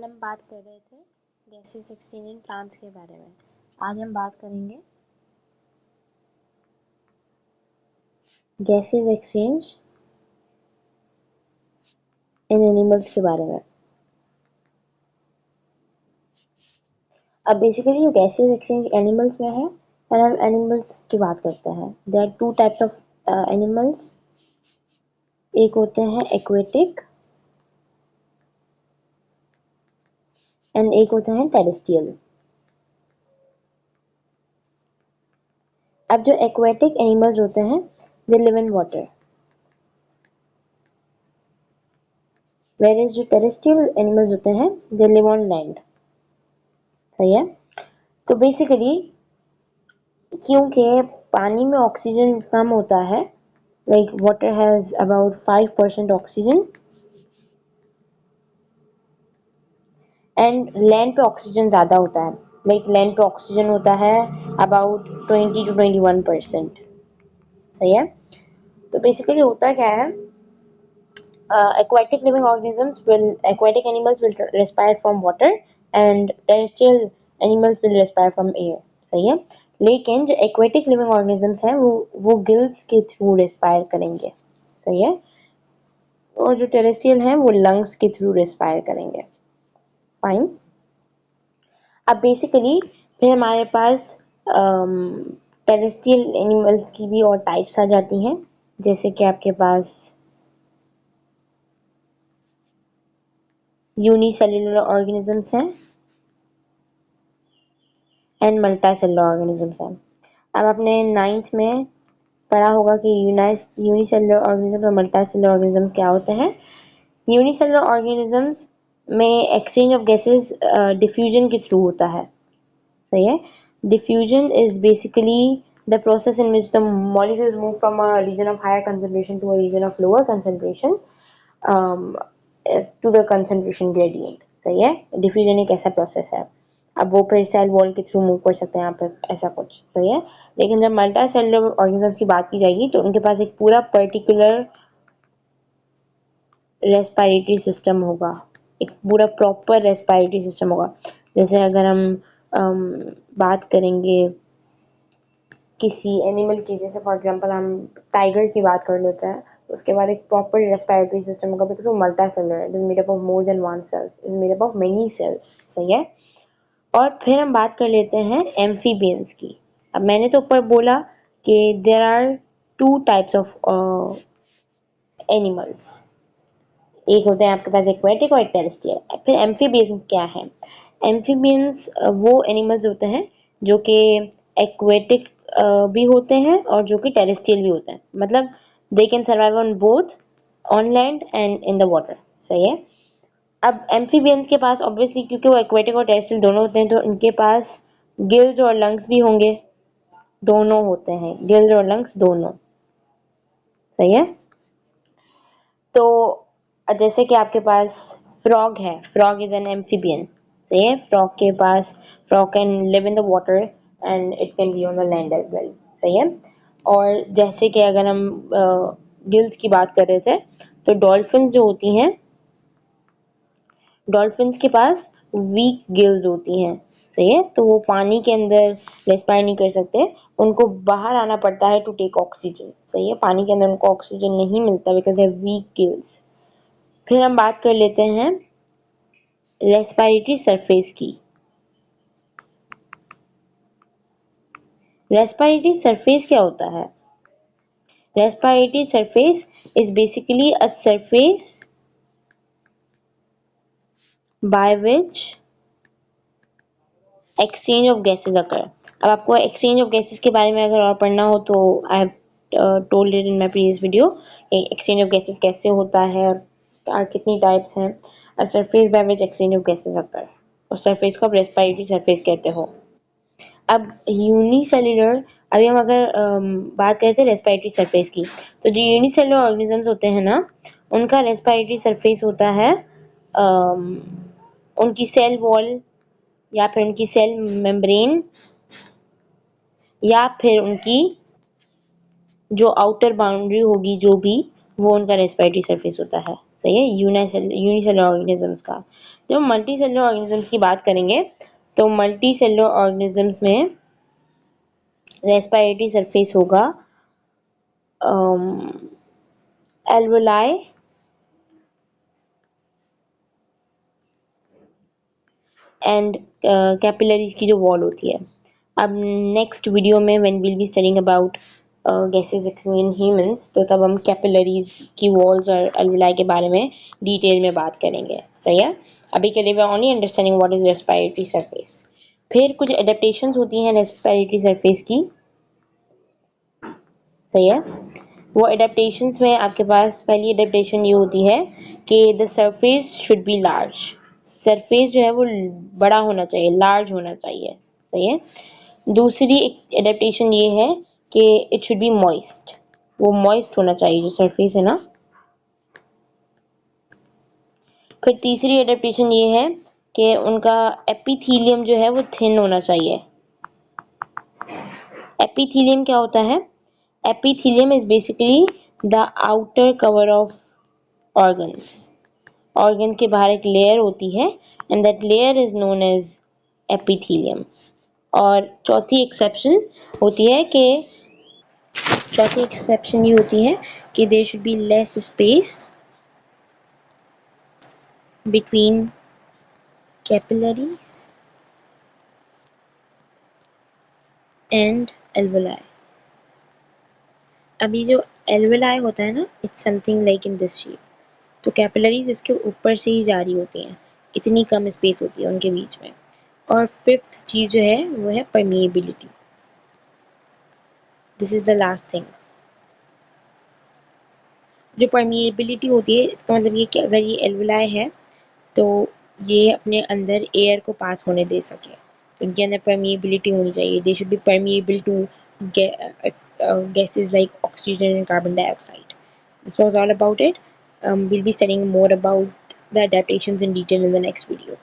कल हम बात कर रहे थे गैसेस एक्सचेंज इन प्लांट्स के बारे में। आज हम बात करेंगे गैसेस एक्सचेंज इन एनिमल्स के बारे में। अब बेसिकली जो गैसेस एक्सचेंज एनिमल्स में है, और हम एनिमल्स की बात करते हैं। There are two types of animals. एक होते हैं एक्वेटिक एंड एक होते हैं टेरेस्ट्रियल। अब जो एक्वेटिक एनिमल्स होते हैं they live in water, whereas जो टेरेस्ट्रियल एनिमल्स होते हैं दे लिव ऑन लैंड। सही है। तो बेसिकली क्योंकि पानी में ऑक्सीजन कम होता है, like water has about 5% oxygen and land पे ऑक्सीजन ज़्यादा होता है। लाइक लैंड पे ऑक्सीजन होता है अबाउट 20 to 21%। सही है। तो बेसिकली होता क्या है, aquatic animals will respire from water and terrestrial animals will respire from air। सही है। लेकिन जो एक्वेटिक लिविंग ऑर्गेनिजम्स हैं वो गिल्स के थ्रू रेस्पायर करेंगे। सही है। और जो टेरेस्ट्रियल हैं वो लंग्स के थ्रू रेस्पायर करेंगे। फाइन। अब बेसिकली फिर हमारे पास टेरेस्ट्रियल एनिमल्स की भी और टाइप्स आ जाती हैं, जैसे कि आपके पास यूनिसेल्युलर ऑर्गेनिजम्स हैं एंड मल्टीसेलुलर ऑर्गेनिजम्स हैं। अब आपने 9th में पढ़ा होगा कि यूनिसेलुलर ऑर्गेनिज्म और मल्टीसेलुलर ऑर्गेनिज्म क्या होते हैं। यूनिसेलुलर ऑर्गेनिजम्स में एक्सचेंज ऑफ गैसेस डिफ्यूजन के थ्रू होता है। सही है। Diffusion is basically the process in which the molecules move from a region of higher concentration to a region of lower concentration um, to the concentration gradient। सही है। Diffusion एक ऐसा process है। अब वो फिर सेल वॉल के through move कर सकते हैं यहाँ पर, ऐसा कुछ। सही है। लेकिन जब मल्टी सेलुलर ऑर्गेनिज्म की बात की जाएगी तो उनके पास एक पूरा पर्टिकुलर रेस्पिरेटरी सिस्टम होगा, एक पूरा प्रॉपर रेस्पिरेटरी सिस्टम होगा। जैसे अगर हम बात करेंगे किसी एनिमल की, जैसे फॉर एग्जांपल हम टाइगर की बात कर लेते हैं, तो उसके बाद एक प्रॉपर रेस्पिरेटरी सिस्टम होगा, बिकॉज वो multicellular, it is made up of more than one cells, it is made up of many cells. सही है। और फिर हम बात कर लेते हैं एम्फीबियंस की। अब मैंने तो ऊपर बोला कि there are two types of animals, एक होते हैं आपके पास एक्वेटिक और एक टेरेस्ट्रियल। फिर एम्फीबियंस क्या है। एम्फीबियंस वो एनिमल्स होते हैं जो कि एक्वेटिक भी होते हैं और जो कि टेरेस्ट्रियल भी होते हैं, मतलब they can survive on both on land and in the water. सही है। अब एम्फीबियंस के पास ऑब्वियसली, क्योंकि वो एक्वेटिक और टेरेस्ट्रियल दोनों होते हैं, तो इनके पास गिल्स और लंग्स भी होंगे, दोनों होते हैं, गिल्स और लंग्स दोनों। सही है। तो जैसे कि आपके पास फ्रॉग है, फ्रॉग इज एन एम्फीबियन। सही है। Frog can live in the water and it can be on the land as well. सही है। और जैसे कि अगर हम गिल्स की बात कर रहे थे, तो डॉल्फिन जो होती हैं, डॉल्फिन्स के पास वीक गिल्स होती हैं। सही है। तो वो पानी के अंदर रेस्पायर नहीं कर सकते, उनको बाहर आना पड़ता है टू टेक ऑक्सीजन। सही है। पानी के अंदर उनको ऑक्सीजन नहीं मिलता बिकॉज दे वीक गिल्स। फिर हम बात कर लेते हैं रेस्पिरेटरी सरफेस की। रेस्पिरेटरी सरफेस क्या होता है। Respiratory surface is basically a surface by which exchange of gases occur। अब आपको exchange of gases के बारे में अगर और पढ़ना हो तो I have told it in my previous video, exchange of gases कैसे होता है और कितनी types हैं। A surface by which exchange of gases occur, और surface को आप respiratory surface कहते हो। अब यूनिसेल्युलर, अभी हम अगर बात करते हैं रेस्पिरेटरी सरफेस की, तो जो यूनिसेल्युलर ऑर्गेनिजम्स होते हैं ना, उनका रेस्पिरेटरी सरफेस होता है उनकी सेल वॉल या फिर उनकी सेल मेम्ब्रेन या फिर उनकी जो आउटर बाउंड्री होगी, जो भी, वो उनका रेस्पिरेटरी सरफेस होता है। सही है, यूनिसेलुलर ऑर्गेनिजम्स का। जब हम मल्टी सेलुलर ऑर्गेनिजम्स की बात करेंगे तो मल्टी सेलुलर ऑर्गेनिजम्स में रेस्पिरेटरी सरफेस होगा एल्वेलाई एंड कैपिलरीज की जो वॉल होती है। अब नेक्स्ट वीडियो में when will be studying about gases in humans, तो तब हम कैपिलरीज की वॉल्स और एल्वेलाई के बारे में डिटेल में बात करेंगे। सही है, अभी के लिए we are only understanding what is respiratory surface. फिर कुछ एडेप्टेशंस होती हैं रेस्पिरेटरी सरफेस की। सही है, वो एडेप्टेशंस में आपके पास पहली एडेप्टेशन ये होती है कि the surface should be large. Surface जो है वो बड़ा होना चाहिए, लार्ज होना चाहिए। सही है, दूसरी एक एडेप्टेशन ये है कि इट शुड बी मॉइस्ट, वो मॉइस्ट होना चाहिए जो सरफेस है ना। फिर तीसरी एडेप्टेशन ये है कि उनका एपिथीलियम जो है वो थिन होना चाहिए। एपिथीलियम क्या होता है? Epithelium is basically the outer cover of organs. Organ के बाहर एक लेयर होती है and that layer is known as epithelium. और चौथी एक्सेप्शन ये होती है कि there should be less space between capillaries and alveoli. अभी जो एल्वेलाई होता है ना, it's something like in this shape. तो कैपिलरीज इसके ऊपर से ही जा रही होती हैं, इतनी कम स्पेस होती है उनके बीच में। और फिफ्थ चीज़ जो है वो है permeability. This is the last thing. जो परमिएबिलिटी होती है इसका मतलब ये कि अगर ये एल्वेलाई है तो ये अपने अंदर एयर को पास होने दे सके, इनके अंदर परमिएबिलिटी होनी चाहिए। They should be permeable to gases like oxygen and carbon dioxide. This was all about it. We'll be studying more about the adaptations in detail in the next video.